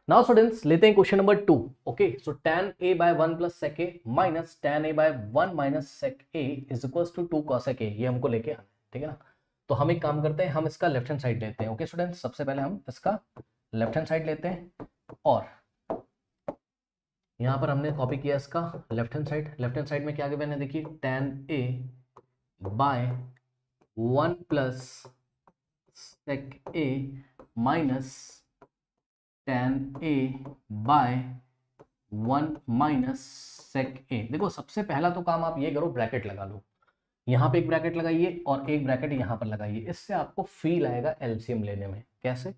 Now students लेते हैं question number 2। Okay, so tan a by 1 plus sec a minus tan a by 1 minus sec a is equals to 2 cos a, ये हमको लेके आना है, ठीक है ना। तो हम एक काम करते हैं, हम इसका लेफ्ट हैंड साइड लेते हैं। ओके स्टूडेंट्स, सबसे पहले हम इसका लेफ्ट हैंड साइड लेते हैं और यहाँ पर हमने कॉपी किया इसका left hand side. Left hand side में क्या गिवन है, देखिए tan a by 1 plus sec a minus tan a by 1 minus sec a। देखो सबसे पहला तो काम आप ये करो, ब्रैकेट लगा लो। यहाँ पे एक ब्रैकेट लगाइए और एक ब्रैकेट यहाँ पर लगाइए, इससे आपको फील आएगा एलसीएम लेने में। कैसे,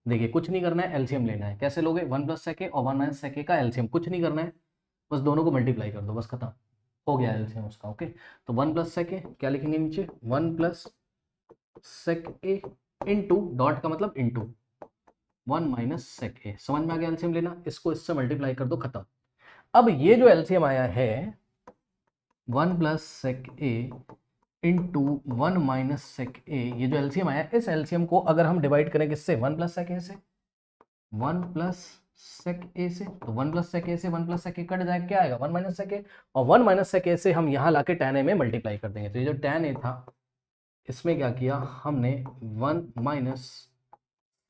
देखिए कुछ नहीं करना है, एलसीएम लेना है। कैसे लोगे, 1 प्लस sec a और 1 माइनस sec a का एलसीएम, कुछ नहीं करना है, बस दोनों को मल्टीप्लाई कर दो, बस खत्म हो गया एलसीएम उसका। ओके, तो 1 प्लस sec a क्या लिखेंगे नीचे, 1 plus sec a into dot का मतलब इंटू 1 माइनस sec a। समझ में आ गया एलसीएम लेना, इसको इससे मल्टीप्लाई कर दो, खत्म। अब ये जो एलसीएम आया है 1 plus sec a into 1 minus sec a, ये जो एलसीएम आया, इस एलसीएम को अगर हम डिवाइड करें किससे, 1 प्लस sec a से, 1 प्लस sec a से, तो 1 प्लस sec a से 1 प्लस sec a कट जाएगा, क्या आएगा 1 माइनस sec a, और 1 माइनस sec a से हम यहाँ लाके tan a में मल्टीप्लाई कर देंगे। तो ये जो tan a था, इसमें क्या किया हमने 1 माइनस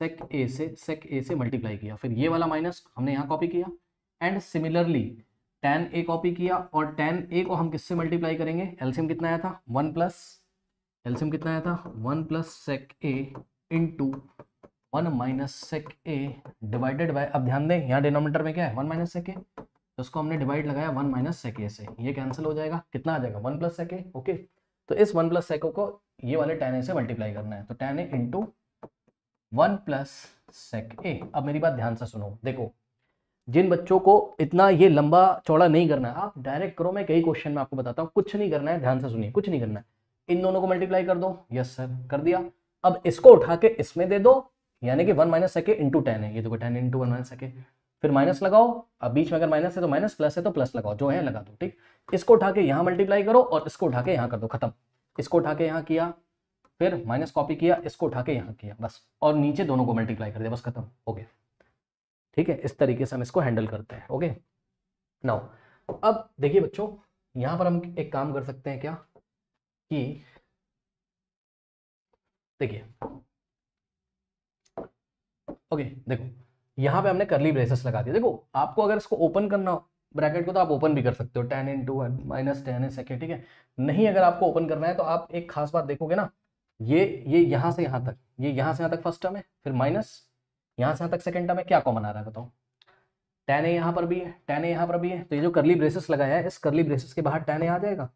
sec a से मल्टीप्लाई किया, फिर ये वाला माइनस हमने यहाँ कॉपी किया, and similarly tan a copy किया, और tan a को हम किससे मल्टीप्लाई करेंगे, एलसीएम कितना आया था 1 प्लस, एलसीएम कितना आया था 1 plus sec a into 1 minus sec a divided by, अब ध्यान दें यहाँ डिनोमिनेटर में क्या है 1 माइनस sec a, तो उसको हमने डिवाइड लगाया 1 माइनस sec a से, ये कैंसिल हो जाएगा, कितना आ जाएगा 1 प्लस sec a। ओके, तो इस 1 प्लस sec a को ये वाले tan a से मल्टीप्लाई करना है, तो tan a into 1 plus sec a। अब मेरी बात ध्यान से सुनो, देखो जिन बच्चों को इतना ये लंबा चौड़ा नहीं करना है, आप डायरेक्ट करो, मैं कई क्वेश्चन में आपको बताता हूँ, कुछ नहीं करना है, ध्यान से सुनिए, कुछ नहीं करना है, इन दोनों को मल्टीप्लाई कर दो, यस सर कर दिया। अब इसको उठा के इसमें दे दो, यानी कि 1 minus sec a into tan है, ये देखो tan into 1 minus sec a, फिर माइनस लगाओ, अब बीच में अगर माइनस है तो माइनस, प्लस है तो प्लस लगाओ, जो है लगा दो, ठीक। इसको उठा के यहाँ मल्टीप्लाई करो और इसको उठा के यहाँ कर दो, खत्म। इसको उठा के यहाँ किया, फिर माइनस कॉपी किया, इसको उठा के यहाँ किया, बस, और नीचे दोनों को मल्टीप्लाई कर दिया, बस खत्म हो गया। ठीक है, इस तरीके से हम इसको हैंडल करते हैं। ओके, नाउ अब देखिए बच्चों, यहाँ पर हम एक काम कर सकते हैं क्या, कि देखिए ओके, देखो यहाँ पे हमने करली ब्रेसेस लगा दिया। देखो आपको अगर इसको ओपन करना हो ब्रैकेट को, तो आप ओपन भी कर सकते हो, tan into 1 minus tan sec a, ठीक है। नहीं अगर आपको ओपन करना है तो आप एक खास बात देखोगे ना, ये यहाँ से यहाँ तक, ये यहाँ से यहाँ तक फर्स्ट टर्म है, फिर माइनस यहाँ से यहाँ तक सेकंड टर्म है, क्या कॉमन आ रहा है बताओ, tan a यहाँ पर भी है, tan a यहाँ पर भी है, तो ये जो करली ब्रेसेस लगाया है, इस करली ब्रेसेस के बाहर tan a आ जाएगा,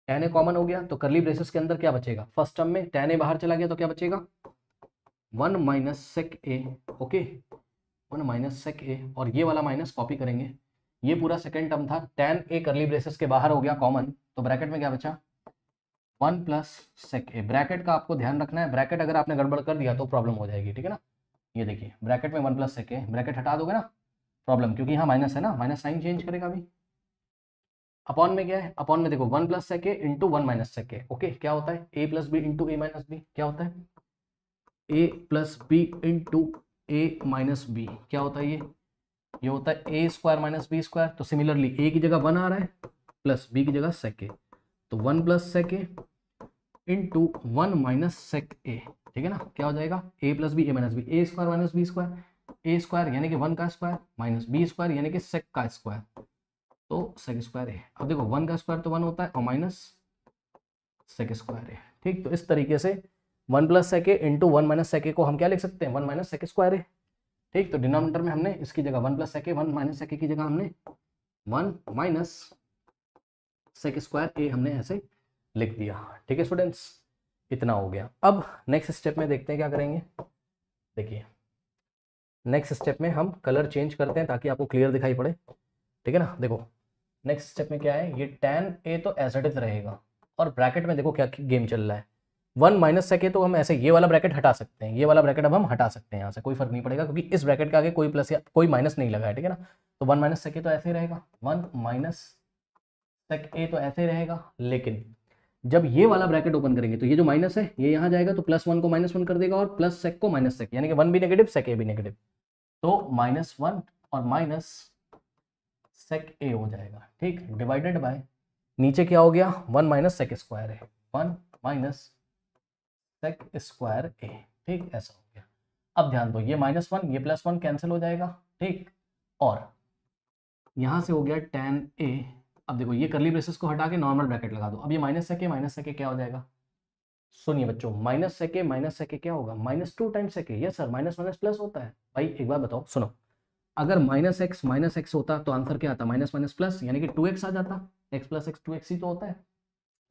tan a कॉमन हो गया, तो करली ब्रेसेस के अंदर क्या बचेगा, फर्स्ट टर्म में tan a बाहर चला गया तो क्या बचेगा 1 minus sec a। Okay, 1 minus sec a, और ये वाला माइनस कॉपी करेंगे, ये पूरा सेकंड टर्म था, tan a करली ब्रेसेस के बाहर हो गया कॉमन, तो ब्रैकेट में क्या बचा 1 प्लस sec a। ब्रैकेट का आपको ध्यान रखना है, ब्रैकेट अगर आपने गड़बड़ कर दिया तो प्रॉब्लम हो जाएगी, ठीक है ना। ये देखिए ब्रैकेट में 1 प्लस sec a, ब्रैकेट हटा दोगे ना प्रॉब्लम, क्योंकि यहाँ माइनस है ना, माइनस साइन चेंज करेगा अभी। अपॉन में क्या है, अपॉन में देखो 1 plus sec a into 1 minus sec a। Okay, क्या होता है a plus B into A minus B, क्या होता है a plus B into A minus B, क्या होता है ये होता है A square minus B square. तो सिमिलरली a की जगह 1 आ रहा है, प्लस b की जगह sec a, तो 1 plus sec a into 1 minus sec a, ठीक है ना, क्या हो जाएगा a plus B A minus B, A square minus B square, A square यानी कि 1 का स्क्वायर माइनस बी स्क्वायर यानी कि sec का स्क्वायर, तो sec स्क्वायर है। अब देखो 1 का स्क्वायर तो 1 होता है और माइनस sec स्क्वायर है, ठीक। तो इस तरीके से 1 plus sec a into 1 minus sec a को हम क्या लिख सकते हैं 1 माइनस sec स्क्वायर है, ठीक। तो डिनोमिनेटर में हमने इसकी जगह 1 plus sec a 1 minus sec a की जगह हमने 1 माइनस sec स्क्वायर a हमने ऐसे लिख दिया, ठीक है स्टूडेंट्स, इतना हो गया। अब नेक्स्ट स्टेप में देखते हैं क्या करेंगे। देखिए नेक्स्ट स्टेप में हम कलर चेंज करते हैं ताकि आपको क्लियर दिखाई पड़े, ठीक है ना। देखो नेक्स्ट स्टेप में क्या है, ये tan a तो एज इट इज रहेगा, और ब्रैकेट में देखो क्या गेम चल रहा है, 1 माइनस sec a, तो हम ऐसे ये वाला ब्रैकेट हटा सकते हैं, ये वाला ब्रैकेट अब हम हटा सकते हैं यहाँ से, कोई फर्क नहीं पड़ेगा, क्योंकि इस ब्रैकेट के आगे कोई प्लस या कोई माइनस नहीं लगा है, ठीक है ना। तो 1 माइनस sec a तो ऐसे ही रहेगा, 1 माइनस sec a तो ऐसे ही रहेगा, लेकिन जब ये वाला ब्रैकेट ओपन करेंगे तो ये जो माइनस है ये यहाँ जाएगा, तो प्लस 1 को माइनस 1 कर देगा, और प्लस sec को माइनस sec, यानी कि 1 भी नेगेटिव sec a भी नेगेटिव, तो -1 और माइनस सेक ए हो जाएगा, ठीक, डिवाइडेड बाय नीचे क्या हो गया 1 माइनस सेक स्क्वायर है, 1 माइनस सेक स्क्वायर ए, ठीक, ऐसा हो गया। अब ध्यान दो, ये -1 ये +1 कैंसिल हो जाएगा, ठीक, और यहाँ से हो गया tan ए। अब देखो ये करली ब्रेसेस को हटा के नॉर्मल ब्रैकेट लगा दो। अब ये माइनस सेके क्या हो जाएगा, सुनिए बच्चों, माइनस सेके क्या होगा, -2 टाइम्स सेके। Yes sir, minus minus plus होता है। भाई एक बात बताओ, सुनो, अगर माइनस एक्स होता तो आंसर क्या आता, माइनस माइनस प्लस, यानी कि 2x आ जाता। x प्लस एक्स 2x ही तो होता है,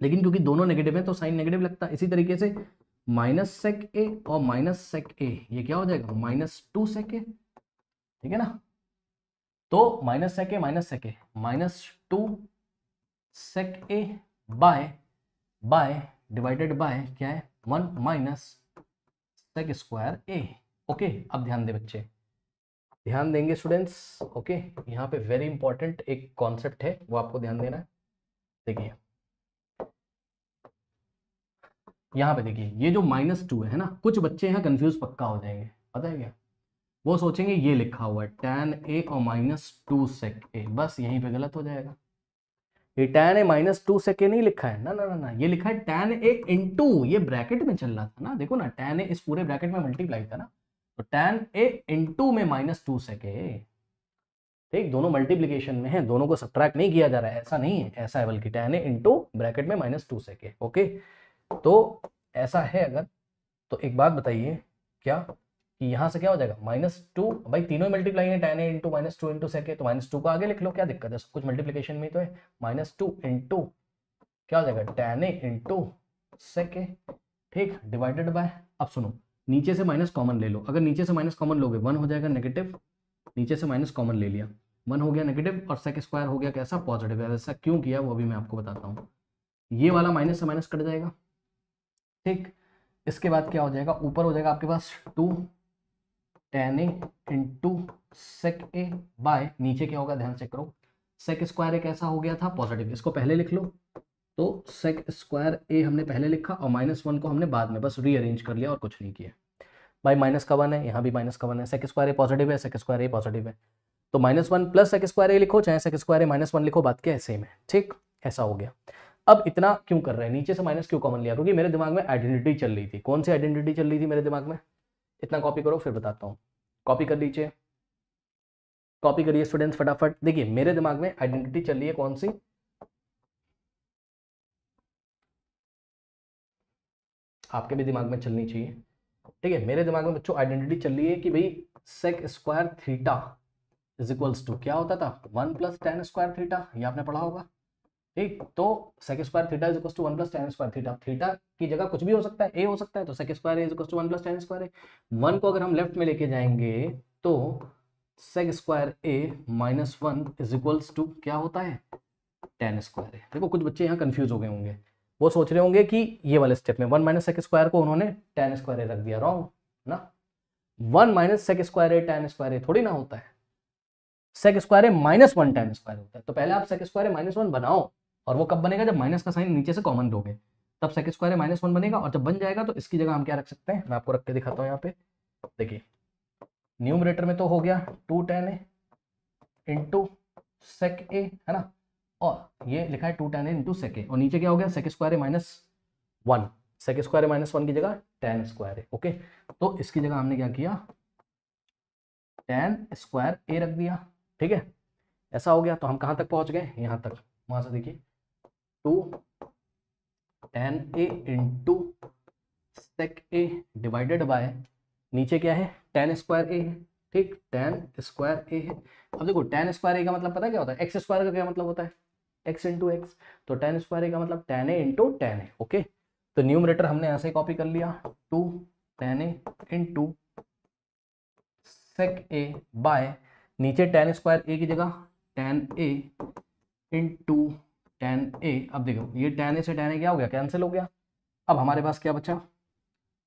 लेकिन क्योंकि दोनों नेगेटिव है तो साइन नेगेटिव लगता है। इसी तरीके से माइनस सेक ए और माइनस सेक ए ये क्या हो जाएगा, -2 सेक ए, ठीक है ना। तो minus sec A -2 sec A by divided by क्या है 1 minus sec square A. Okay, अब ध्यान दे बच्चे, ध्यान देंगे स्टूडेंट्स। ओके, यहाँ पे वेरी इंपॉर्टेंट एक कॉन्सेप्ट है, वो आपको ध्यान देना है। देखिए यहाँ पे देखिए, ये जो -2 है ना, कुछ बच्चे यहाँ कंफ्यूज पक्का हो जाएंगे, पता है क्या, वो सोचेंगे ये लिखा हुआ है tan ए और -2 सेक ए, बस यहीं पे गलत हो जाएगा। ये tan ए -2 सेक ए नहीं लिखा है, ना ना ना ना, ये लिखा है tan ए इंटू, ये ब्रैकेट में चल रहा था ना, देखो ना, tan ए इस पूरे ब्रैकेट में मल्टीप्लाई था ना, तो tan ए इंटू में -2 सेक ए, ठीक, दोनों मल्टीप्लीकेशन में है, दोनों को सब्ट्रैक्ट नहीं किया जा रहा है, ऐसा नहीं है, ऐसा है बल्कि tan ए इंटू ब्रैकेट में -2 सेक ए। ओके, तो ऐसा है अगर, तो एक बात बताइए क्या, कि यहाँ से क्या हो जाएगा -2, भाई तीनों मल्टीप्लाई है, tan A into -2 into sec A, तो -2 को आगे लिख लो, क्या दिक्कत है, सब कुछ मल्टीप्लीकेशन में तो है। -2 इंटू क्या हो जाएगा tan ए इंटू सेक ए, ठीक, डिवाइडेड बाय, अब सुनो, नीचे से माइनस कॉमन ले लो, अगर नीचे से माइनस कॉमन लोगे 1 हो जाएगा नेगेटिव, नीचे से माइनस कॉमन ले लिया 1 हो गया नेगेटिव, और सेक स्क्वायर हो गया कैसा, पॉजिटिव। ऐसा क्यों किया वो भी मैं आपको बताता हूँ। ये वाला माइनस से माइनस कट जाएगा, ठीक, इसके बाद क्या हो जाएगा, ऊपर हो जाएगा आपके पास 2 tan A into sec A bye, नीचे क्या होगा ध्यान से करो, सेक स्क्वायर ए कैसा हो गया था, पॉजिटिव, इसको पहले लिख लो, तो सेक स्क्वायर ए हमने पहले लिखा और -1 को हमने बाद में बस रीअरेंज कर लिया और कुछ नहीं किया। भाई माइनस का 1 है, यहाँ भी माइनस का 1 है, सेक स्क्वायर ए पॉजिटिव है, सेक स्क्वायर ए पॉजिटिव है, तो -1 प्लस सेक स्क्वायर ए लिखो, चाहे सेक स्क्वायर ए -1 लिखो, बात क्या है, सेम है, ठीक, ऐसा हो गया। अब इतना क्यों कर रहे हैं, नीचे से माइनस क्यों कॉमन लिया, क्योंकि मेरे दिमाग में आइडेंटिटी चल रही थी। कौन सी आइडेंटिटी चल रही थी मेरे दिमाग में, इतना कॉपी करो फिर बताता हूँ, कॉपी कर लीजिए, कॉपी करिए स्टूडेंट्स फटाफट। देखिए मेरे दिमाग में आइडेंटिटी चल रही है कौन सी, आपके भी दिमाग में चलनी चाहिए, ठीक है। मेरे दिमाग में बच्चों आइडेंटिटी चल रही है कि भाई sec square theta is equals to क्या होता था 1 प्लस tan स्क्वायर थीटा, ये आपने पढ़ा होगा, ठीक। तो sec square theta is equals to 1 plus tan square theta, theta की जगह कुछ भी हो सकता है, ए हो सकता है, तो sec square is equals to 1 plus tan square A. 1 को अगर हम लेफ्ट में लेके जाएंगे तो sec square A -1 is equals to क्या होता है tan स्क्वायर ए। देखो कुछ बच्चे यहाँ कंफ्यूज हो गए होंगे, वो सोच रहे होंगे कि ये वाले स्टेप में 1 माइनस सेक स्क्वायर को उन्होंने tan स्क्वायर ए रख दिया, रॉन्ग ना, 1 माइनस सेक स्क्वायर ए tan स्क्वायर ए थोड़ी ना होता है, सेक स्क्वायर ए -1 tan स्क्वायर होता है। तो पहले आप सेक स्क्वायर ए -1 बनाओ, और वो कब बनेगा, जब माइनस का साइन नीचे से कॉमन दोगे, तब सेक स्क्वायर ए -1 बनेगा, और जब बन जाएगा तो इसकी जगह हम क्या रख सकते हैं, मैं आपको रख के दिखाता हूँ यहाँ पे। देखिए न्यूमरेटर में तो हो गया 2 tan ए इंटू सेक ए, है ना, और ये लिखा है 2 tan ए इंटू सेक ए, और नीचे क्या हो गया सेक square A -1, sec square A -1 की जगह tan स्क्वायर ए। ओके, तो इसकी जगह हमने क्या किया, tan स्क्वायर ए रख दिया, ठीक है, ऐसा हो गया। तो हम कहाँ तक पहुंच गए, यहाँ तक, वहां से देखिए 2 tan A into sec A divided by, नीचे क्या है tan स्क्वायर ए है, ठीक, tan स्क्वायर ए है। अब देखो tan स्क्वायर ए का मतलब पता है क्या होता है, एक्स स्क्वायर का क्या मतलब होता है, एक्स इंटू एक्स, तो tan स्क्वायर ए का मतलब tan A into tan A. Okay, तो न्यूमरेटर हमने ऐसे कॉपी कर लिया 2 tan A into sec A bye, नीचे tan स्क्वायर ए की जगह tan ए इंटू tan ए। अब देखो ये tan ए से tan ए क्या हो गया, कैंसिल हो गया। अब हमारे पास क्या बचा,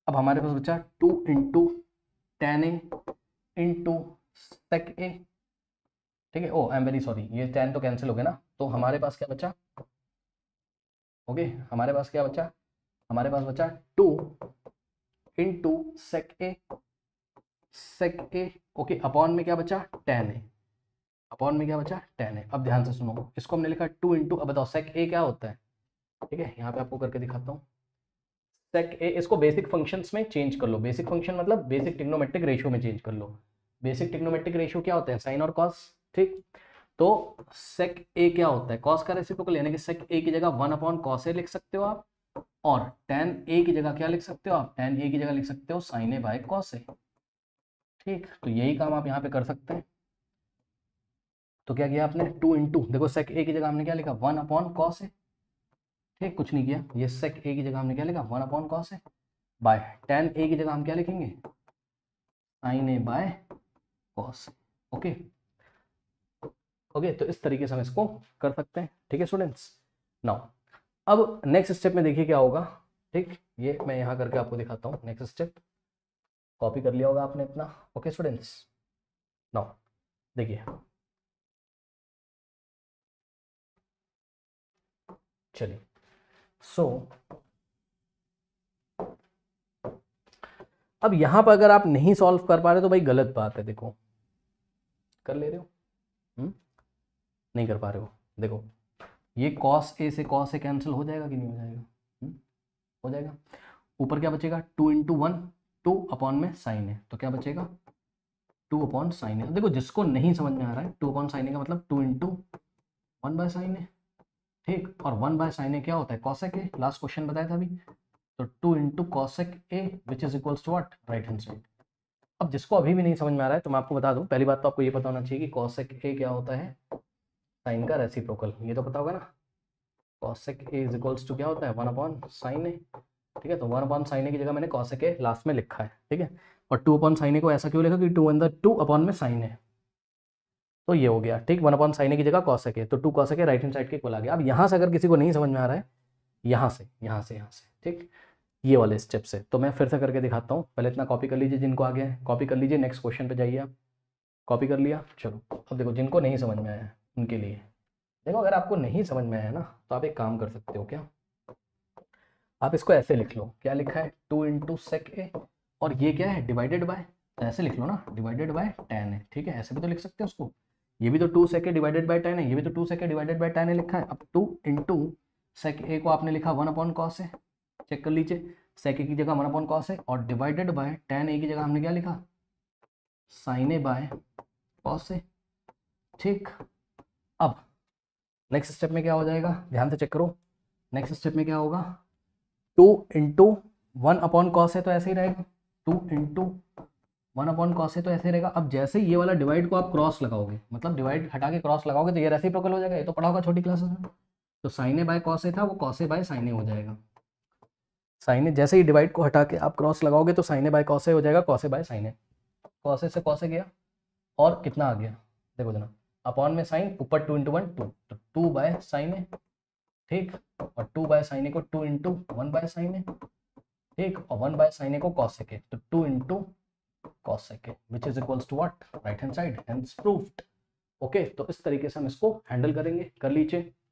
अब हमारे पास बचा 2 into tan A into sec ए, ठीक है। ओ आई एम वेरी सॉरी, ये tan तो कैंसिल हो गया ना, तो हमारे पास क्या बचा, ओके हमारे पास क्या बचा, हमारे पास बचा 2 इंटू सेक ए सेक ए, ओके, अपॉन में क्या बचा, टेन ए, अपॉन में क्या बचा, टेन ए। अब ध्यान से सुनो, इसको हमने लिखा 2 इंटू, अब बताओ सेक ए क्या होता है, ठीक है, यहाँ पे आपको करके दिखाता हूँ। सेक ए, इसको बेसिक फंक्शंस में चेंज कर लो, बेसिक फंक्शन मतलब बेसिक ट्रिग्नोमेट्रिक रेशियो में चेंज कर लो। बेसिक ट्रिग्नोमेट्रिक रेशियो क्या होता है, साइन और कॉस, ठीक। तो सेक ए क्या होता है, कॉस का रेसिप्रोकल, यानी कि सेक ए की जगह 1 अपॉन कॉस ए लिख सकते हो आप, और टेन ए की जगह क्या लिख सकते हो आप, टेन ए की जगह लिख सकते हो साइन ए बाय कॉस ए, ठीक। तो यही काम आप यहाँ पे कर सकते हैं। तो क्या किया आपने, 2 इंटू, देखो सेक ए की जगह हमने क्या लिखा, 1 अपॉन कॉस ए, ठीक, कुछ नहीं किया। ये सेक ए की जगह हमने क्या लिखा, 1 upon cos A, by tan A की जगह हम क्या लिखेंगे, sine A by cos A, okay. Okay, तो इस तरीके से हम इसको कर सकते हैं, ठीक है स्टूडेंट्स। नाउ अब नेक्स्ट स्टेप में देखिए क्या होगा, ठीक, ये मैं यहाँ करके आपको दिखाता हूँ। नेक्स्ट स्टेप कॉपी कर लिया होगा आपने इतना, ओके स्टूडेंट्स। नाउ देखिए, चलिए, सो अब यहाँ पर अगर आप नहीं सॉल्व कर पा रहे तो भाई गलत बात है, देखो कर ले रहे हो, नहीं कर पा रहे हो, देखो ये कॉस ए से कॉस ए कैंसिल हो जाएगा कि नहीं हो जाएगा, हो जाएगा। ऊपर क्या बचेगा, 2 इंटू 1, 2 अपॉन में साइन है, तो क्या बचेगा, 2 अपॉन साइन है। देखो जिसको नहीं समझ में आ रहा है, 2 अपॉन साइन है का मतलब 2 इंटू 1 बाय साइन है, ठीक, और 1 बाय साइन है क्या होता है, कॉसेक ए, लास्ट क्वेश्चन बताया था अभी। तो 2 into cosec A which is equals to what, right hand side. अब जिसको अभी भी नहीं समझ में आ रहा है तो मैं आपको बता दूं, पहली बात तो आपको ये पता होना चाहिए कि कॉसेक ए क्या होता है, साइन का रेसिप्रोकल, ये तो पता होगा ना। Cosec A is equals to क्या होता है, 1 अपॉन साइन ए, ठीक है। तो 1 अपॉन साइन ए की जगह मैंने कॉसेक ए लास्ट में लिखा है, ठीक है। और 2 अपॉन साइन ए को ऐसा क्यों लिखा कि 2 अंदर 2 अपॉन में साइन है, तो ये हो गया, ठीक। 1 अपॉन साइन ए की जगह कॉसेक ए, तो 2 कॉसेक ए राइट हैंड साइड के इक्वल आ गया। अब यहाँ से अगर किसी को नहीं समझ में आ रहा है, यहाँ से, ठीक, ये वाले स्टेप से, तो मैं फिर से करके दिखाता हूँ। पहले इतना कॉपी कर लीजिए, जिनको आ गया है कॉपी कर लीजिए, नेक्स्ट क्वेश्चन पे जाइए आप। कॉपी कर लिया, चलो अब देखो जिनको नहीं समझ में आया है उनके लिए, देखो अगर आपको नहीं समझ में आया ना तो आप एक काम कर सकते हो, क्या आप इसको ऐसे लिख लो, क्या लिखा है, 2 इंटू सेक ए, और ये क्या है, डिवाइडेड बाय, तो ऐसे लिख लो ना, डिवाइडेड बाय टेन है, ठीक है, ऐसे भी तो लिख सकते हो उसको। ये भी तो 2 sec A divided by ten है, ये भी तो 2 sec A divided by ten है लिखा है। अब 2 इंटू सेक ए को आपने लिखा 1 अपॉन कॉस है, चेक कर लीजिए, सेक ए की जगह 1 अपॉन कॉस है, और डिवाइडेड बाय टेन ए की जगह हमने क्या लिखा, साइन ए बाय कॉस है, ठीक। अब नेक्स्ट स्टेप में क्या हो जाएगा, ध्यान से चेक करो, नेक्स्ट स्टेप में क्या होगा, 2 इंटू 1 अपॉन कॉस है तो ऐसे ही रहेगा, 2 इंटू 1 अपॉन कॉस है तो ऐसे ही रहेगा। अब जैसे ये वाला डिवाइड को आप क्रॉस लगाओगे, मतलब डिवाइड हटा के क्रॉस लगाओगे, तो ये रेसिप्रोकल हो जाएगा, ये तो पढ़ा होगा छोटी क्लासेस में। तो साइन ए बाय कॉस ए था, वो कॉस ए बाय साइन ए हो जाएगा। साइन ए, जैसे ही डिवाइड को हटा के आप क्रॉस लगाओगे तो sine A by cos A हो जाएगा, cos A by sine A, cos A से कॉस ए गया, और कितना आ गया, देखो जना, अपॉन में साइन, ऊपर 2 इंटू 1 2, तो 2 बाय साइन ए, ठीक, और 2 बाय साइन ए को 2 इंटू 1 बाय साइन ए, ठीक, और 1 बाय साइन ए को कॉस सेक ए, तो 2 into cosec A which is equals to what, right hand side, hence proved. Okay, तो इस तरीके से हम इसको हैंडल करेंगे, कर लीजिए।